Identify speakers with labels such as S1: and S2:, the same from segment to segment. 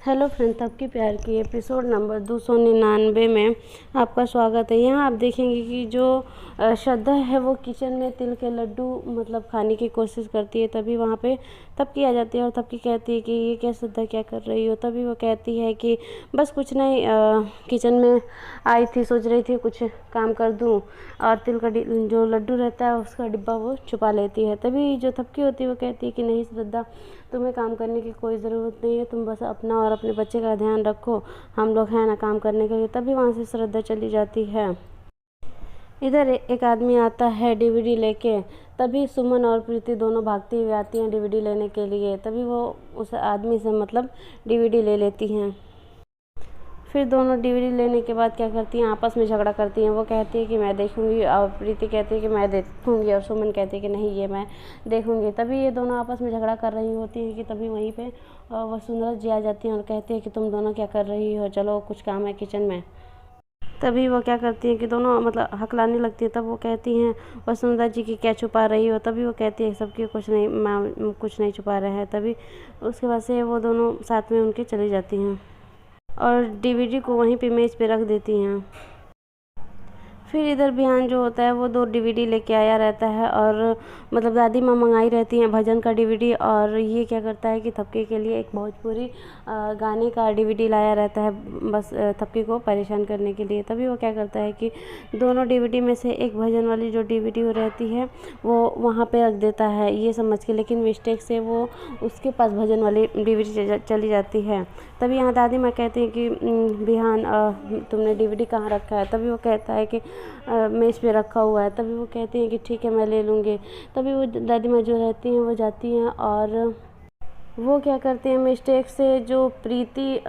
S1: Hello friends, आपकी प्यार की एपिसोड नंबर 299 में आपका स्वागत है। यहाँ आप देखेंगे कि जो श्रद्धा है वो किचन में तिल के लड्डू खाने की कोशिश करती है। तभी वहाँ पे तबकी आ जाती है और तबकी कहती है कि ये क्या श्रद्धा, क्या कर रही हो। तभी वो कहती है कि बस कुछ नहीं, किचन में आई थी, सोच रही थी कुछ काम कर दूँ, और तिल का जो लड्डू रहता है उसका डिब्बा वो छुपा लेती है। तभी जो तबकी होती है वो कहती है कि नहीं श्रद्धा, तुम्हें काम करने की कोई ज़रूरत नहीं है, तुम बस अपना और अपने बच्चे का ध्यान रखो, हम लोग हैं ना काम करने के लिए। तभी वहाँ से श्रद्धा चली जाती है। इधर एक आदमी आता है डीवीडी लेके। तभी सुमन और प्रीति दोनों भागती हुई आती हैं डीवीडी लेने के लिए। तभी वो उस आदमी से डीवीडी ले लेती हैं। फिर दोनों डीवीडी लेने के बाद क्या करती हैं, आपस में झगड़ा करती हैं। वो कहती है कि मैं देखूंगी, और प्रीति कहती है कि मैं देखूंगी, और सुमन कहती है कि नहीं, ये मैं देखूंगी। तभी ये दोनों आपस में झगड़ा कर रही होती हैं कि तभी वहीं पे वसुंधरा जी आ जाती हैं और कहती है कि तुम दोनों क्या कर रही हो, चलो कुछ काम है किचन में। तभी वो क्या करती हैं कि दोनों हकलाने लगती है। तब वो कहती हैं वसुंधरा जी की क्या छुपा रही हो। तभी वो कहती है सबकी कुछ नहीं, मैं कुछ नहीं छुपा रहे हैं। तभी उसके बाद से वो दोनों साथ में उनके चली जाती हैं और डीवीडी को वहीं पे मेज़ पे रख देती हैं। फिर इधर बिहान जो होता है वो 2 डीवीडी लेके आया रहता है, और दादी माँ मंगाई रहती हैं भजन का डीवीडी, और ये क्या करता है कि थपकी के लिए एक भोजपुरी गाने का डीवीडी लाया रहता है, बस थपकी को परेशान करने के लिए। तभी वो क्या करता है कि दोनों डीवीडी में से एक भजन वाली जो डीवीडी रहती है वो वहाँ पे रख देता है ये समझ के, लेकिन मिस्टेक से वो उसके पास भजन वाली डीवीडी चली जाती है। तभी यहाँ दादी माँ कहती हैं कि बिहान तुमने डीवीडी कहाँ रखा है। तभी वो कहता है कि मेज़ पे रखा हुआ है। तभी वो कहती हैं कि ठीक है, मैं ले लूँगी। तभी वो दादी माँ जो रहती हैं वो जाती हैं और वो क्या करती हैं, मिस्टेक से जो प्रीति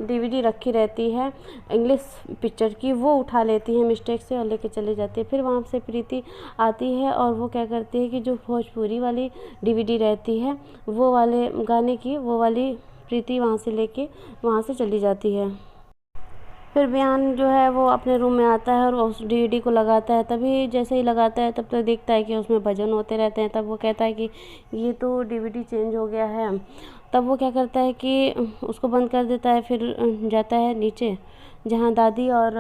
S1: डीवीडी रखी रहती है इंग्लिश पिक्चर की, वो उठा लेती है मिस्टेक से और लेके चली जाती है। फिर वहाँ से प्रीति आती है और वो क्या करती है कि जो भोजपुरी वाली डीवीडी रहती है वो वाले गाने की, वो वाली प्रीति वहाँ से लेके वहाँ से चली जाती है। फिर बिहान जो है वो अपने रूम में आता है और उस डीवीडी को लगाता है। तभी जैसे ही लगाता है तब तक देखता है कि उसमें भजन होते रहते हैं। तब वो कहता है कि ये तो डीवीडी चेंज हो गया है। तब वो क्या करता है कि उसको बंद कर देता है। फिर जाता है नीचे जहाँ दादी और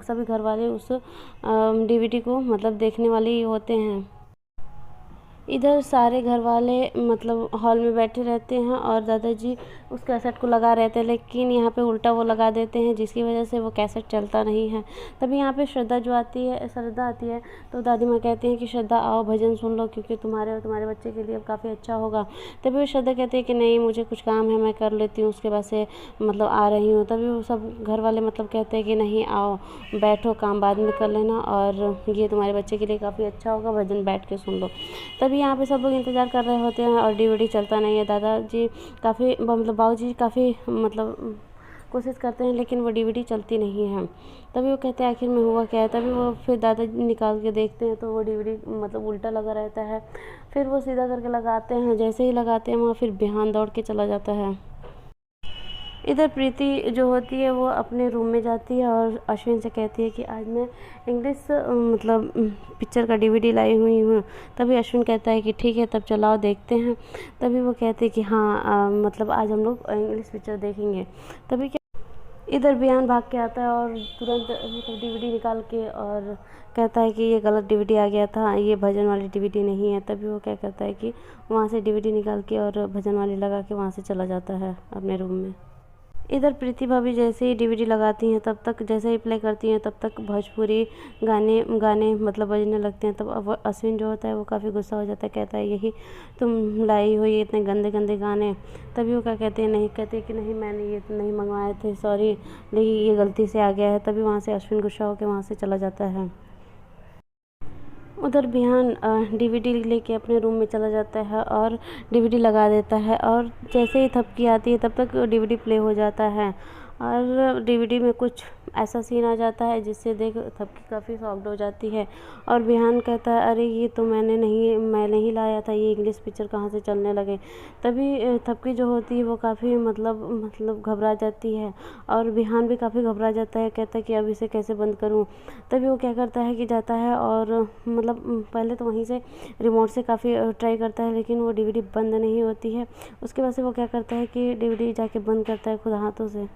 S1: सभी घर वाले उस डीवीडी को देखने वाले ही होते हैं। इधर सारे घर वाले हॉल में बैठे रहते हैं और दादाजी उस कैसेट को लगा रहते हैं, लेकिन यहाँ पे उल्टा वो लगा देते हैं जिसकी वजह से वो कैसेट चलता नहीं है। तभी यहाँ पे श्रद्धा आती है तो दादी माँ कहती हैं कि श्रद्धा आओ भजन सुन लो, क्योंकि तुम्हारे और तुम्हारे बच्चे के लिए अब काफ़ी अच्छा होगा। तभी वो श्रद्धा कहती है कि नहीं, मुझे कुछ काम है, मैं कर लेती हूँ, उसके बाद से आ रही हूँ। तभी वो सब घर वाले कहते हैं कि नहीं, आओ बैठो, काम बाद में कर लेना, और ये तुम्हारे बच्चे के लिए काफ़ी अच्छा होगा, भजन बैठ के सुन लो। तभी यहाँ पे सब लोग इंतज़ार कर रहे होते हैं और डीवीडी चलता नहीं है। दादाजी काफ़ी बाबूजी काफ़ी कोशिश करते हैं, लेकिन वो डीवीडी चलती नहीं है। तभी वो कहते हैं आखिर में हुआ क्या है। तभी वो फिर दादाजी निकाल के देखते हैं तो वो डीवीडी उल्टा लगा रहता है। फिर वो सीधा करके लगाते हैं। जैसे ही लगाते हैं वहाँ फिर बिहान दौड़ के चला जाता है। इधर प्रीति जो होती है वो अपने रूम में जाती है और अश्विन से कहती है कि आज मैं इंग्लिश पिक्चर का डीवीडी लाई हुई हूँ। तभी अश्विन कहता है कि ठीक है, तब चलाओ देखते हैं। तभी वो कहते हैं कि हाँ, आज हम लोग इंग्लिश पिक्चर देखेंगे। तभी इधर बिहान भाग के आता है और तुरंत डीवीडी निकाल के और कहता है कि ये गलत डीवीडी आ गया था, ये भजन वाली डीवीडी नहीं है। तभी वो क्या करता है कि वहाँ से डीवीडी निकाल के और भजन वाली लगा के वहाँ से चला जाता है अपने रूम में। इधर प्रीति भाभी जैसे ही डीवीडी लगाती हैं तब तक, जैसे ही प्ले करती हैं तब तक भोजपुरी गाने बजने लगते हैं। तब अब अश्विन जो होता है वो काफ़ी गुस्सा हो जाता है, कहता है यही तुम लाई हो ये इतने गंदे गंदे गाने। तभी वो क्या कहते हैं, नहीं, कहते कि नहीं, मैंने ये नहीं मंगवाए थे, सॉरी, लेकिन ये गलती से आ गया है। तभी वहाँ से अश्विन गुस्सा होकर वहाँ से चला जाता है। उधर बिहान डीवीडी लेके अपने रूम में चला जाता है और डीवीडी लगा देता है, और जैसे ही थपकी आती है तब तक डीवीडी प्ले हो जाता है और डीवीडी में कुछ ऐसा सीन आ जाता है जिससे देख थपकी काफ़ी शॉक्ड हो जाती है। और बिहान कहता है अरे ये तो मैं नहीं लाया था, ये इंग्लिश पिक्चर कहाँ से चलने लगे। तभी थपकी जो होती है वो काफ़ी मतलब घबरा जाती है और बिहान भी काफ़ी घबरा जाता है, कहता है कि अब इसे कैसे बंद करूँ। तभी वो क्या करता है कि जाता है और मतलब पहले तो वहीं से रिमोट से काफ़ी ट्राई करता है, लेकिन वो डीवीडी बंद नहीं होती है। उसके बाद से वो क्या करता है कि डीवीडी जाके बंद करता है खुद हाथों से।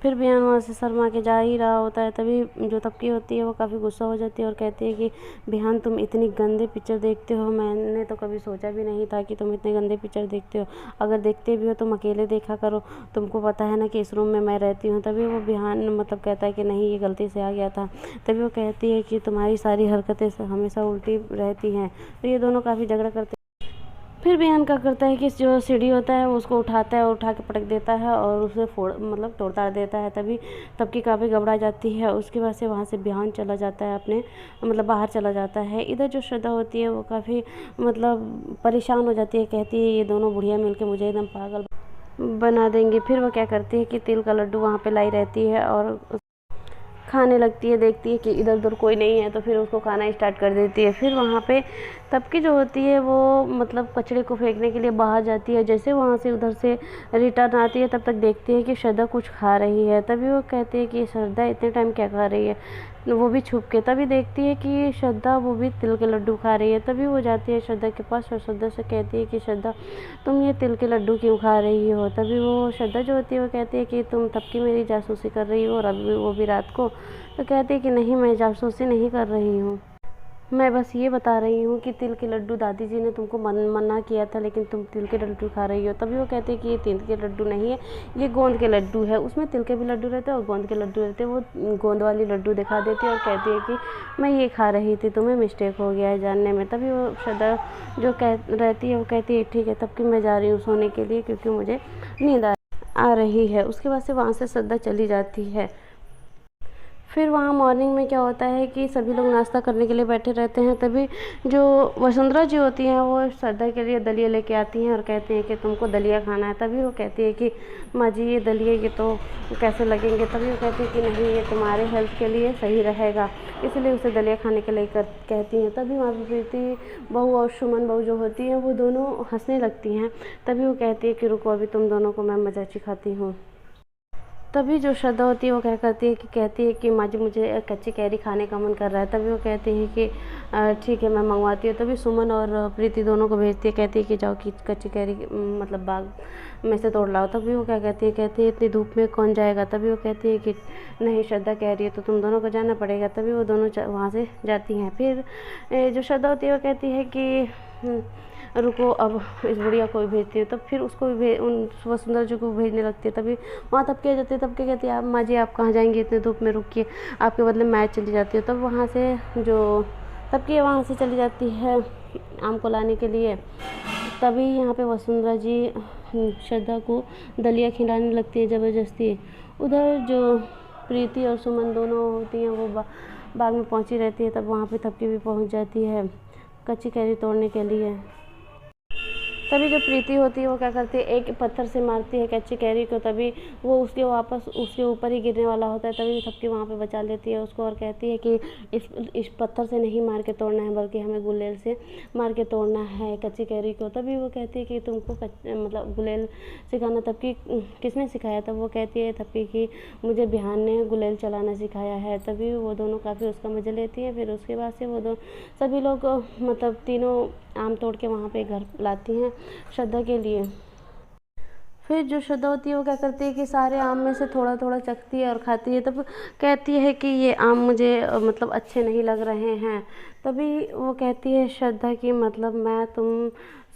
S1: फिर बिहान वहाँ से शर्मा के जा ही रहा होता है, तभी जो तपकी होती है वो काफ़ी गुस्सा हो जाती है और कहती है कि बिहान तुम इतनी गंदे पिक्चर देखते हो, मैंने तो कभी सोचा भी नहीं था कि तुम इतने गंदे पिक्चर देखते हो। अगर देखते भी हो तुम अकेले देखा करो, तुमको पता है ना कि इस रूम में मैं रहती हूँ। तभी वो बिहान मतलब कहता है कि नहीं ये गलती से आ गया था। तभी वो कहती है कि तुम्हारी सारी हरकतें हमेशा उल्टी रहती हैं। तो ये दोनों काफ़ी झगड़ा करते। फिर बिहान क्या करता है कि जो सीढ़ी होता है वो उसको उठाता है और उठा के पटक देता है और उसे तोड़ ताड़ देता है। तभी तबकी काफ़ी घबरा जाती है। उसके बाद से वहाँ से बिहान चला जाता है अपने बाहर चला जाता है। इधर जो श्रद्धा होती है वो काफ़ी परेशान हो जाती है, कहती है ये दोनों बुढ़िया मिलके मुझे एकदम पागल बना देंगे। फिर वो क्या करती है कि तिल का लड्डू वहाँ पे लाई रहती है और खाने लगती है, देखती है कि इधर उधर कोई नहीं है तो फिर उसको खाना स्टार्ट कर देती है। फिर वहाँ पे तबकी जो होती है वो कचरे को फेंकने के लिए बाहर जाती है। जैसे वहाँ से उधर से रिटर्न आती है तब तक देखती है कि श्रद्धा कुछ खा रही है। तभी वो कहती है कि श्रद्धा इतने टाइम क्या खा रही है, वो भी छुप के। तभी देखती है कि श्रद्धा वो भी तिल के लड्डू खा रही है। तभी वो जाती है श्रद्धा के पास और श्रद्धा से कहती है कि श्रद्धा तुम ये तिल के लड्डू क्यों खा रही हो। तभी वो श्रद्धा जो होती है वो कहती है कि तुम तब की मेरी जासूसी कर रही हो और अभी वो भी रात को। तो कहती है कि नहीं मैं जासूसी नहीं कर रही हूँ, मैं बस ये बता रही हूँ कि तिल के लड्डू दादी जी ने तुमको मना किया था लेकिन तुम तिल के लड्डू खा रही हो। तभी वो कहते हैं कि ये तिल के लड्डू नहीं है, ये गोंद के लड्डू है। उसमें तिल के भी लड्डू रहते हैं और गोंद के लड्डू रहते हैं। वो गोंद वाली लड्डू दिखा देती है और कहती है कि मैं ये खा रही थी, तुम्हें मिस्टेक हो गया है जानने में। तभी वो श्रद्धा जो रहती है वो कहती है ठीक है तब कि मैं जा रही हूँ सोने के लिए क्योंकि मुझे नींद आ रही है। उसके बाद से वहाँ से श्रद्धा चली जाती है। फिर वहाँ मॉर्निंग में क्या होता है कि सभी लोग नाश्ता करने के लिए बैठे रहते हैं। तभी जो वसुंधरा जी होती हैं वो श्रद्धा के लिए दलिया लेके आती हैं और कहती हैं कि तुमको दलिया खाना है। तभी वो कहती है कि माँ जी ये दलिया ये तो कैसे लगेंगे। तभी वो कहती है कि नहीं ये तुम्हारे हेल्थ के लिए सही रहेगा, इसलिए उसे दलिया खाने के लिए कहती हैं। तभी वहाँ पर प्रीति बहू और सुमन बहू जो होती हैं वो दोनों हंसने लगती हैं। तभी वो कहती है कि रुको अभी तुम दोनों को मैं मजा सिखाती हूँ। तभी जो श्रद्धा होती है वो क्या करती है कि कहती है कि माँ जी मुझे कच्ची कैरी खाने का मन कर रहा है। तभी वो कहती है कि ठीक है मैं मंगवाती हूँ। तभी सुमन और प्रीति दोनों को भेजती है, कहती है कि जाओ कि कच्ची कैरी बाग में से तोड़ लाओ। तभी वो क्या कहती है इतनी धूप में कौन जाएगा। तभी वो कहती है कि नहीं श्रद्धा कह रही है तो तुम दोनों को जाना पड़ेगा। तभी वो दोनों वहाँ से जाती हैं। फिर जो श्रद्धा होती है वो कहती है कि रुको अब इस बुढ़िया को भी भेजती है। तो फिर उसको भी उन वसुंधरा जी को भेजने लगती है। तभी वहाँ तब क्या जाती है, तब क्या कहती है आप माँ जी आप कहाँ जाएंगी इतने धूप में, रुकिए आपके बदले मैं चली जाती हूँ। तब वहाँ से जो तब की वहाँ से चली जाती है आम को लाने के लिए। तभी यहाँ पे वसुंधरा जी श्रद्धा को दलिया खिलाने लगती है ज़बरदस्ती। उधर जो प्रीति और सुमन दोनों होती हैं वो बाग में पहुँची रहती है। तब वहाँ पे तबकी भी पहुँच जाती है कच्ची कैरी तोड़ने के लिए। तभी जो प्रीति होती है वो क्या करती है एक पत्थर से मारती है कच्ची कैरी को। तभी वो उसके वापस उसके ऊपर ही गिरने वाला होता है। तभी सबकी वहाँ पे बचा लेती है उसको और कहती है कि इस पत्थर से नहीं मार के तोड़ना है बल्कि हमें गुलेल से मार के तोड़ना है कच्ची कैरी को। तभी वो कहती है कि तुमको गुलेल सिखाना तब की किसने सिखाया। तब वो कहती है तब की मुझे बिहान ने गुलेल चलाना सिखाया है। तभी वो दोनों काफ़ी उसका मज़ा लेती हैं। फिर उसके बाद से वो सभी लोग तीनों आम तोड़ के वहाँ पे घर लाती हैं श्रद्धा के लिए। फिर जो श्रद्धा होती है वो क्या करती है कि सारे आम में से थोड़ा थोड़ा चखती है और खाती है। तब कहती है कि ये आम मुझे अच्छे नहीं लग रहे हैं। तभी वो कहती है श्रद्धा की मैं तुम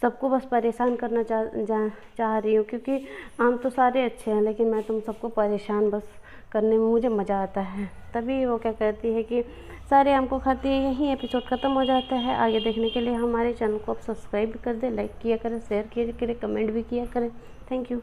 S1: सबको बस परेशान करना चाह रही हूँ क्योंकि आम तो सारे अच्छे हैं लेकिन मैं तुम सबको परेशान बस करने में मुझे मज़ा आता है। तभी वो क्या कहती है कि सारे आम को खाती है। यहीं एपिसोड ख़त्म हो जाता है। आगे देखने के लिए हमारे चैनल को आप सब्सक्राइब कर दें, लाइक किया करें, शेयर किया करें, कमेंट भी किया करें। Thank you.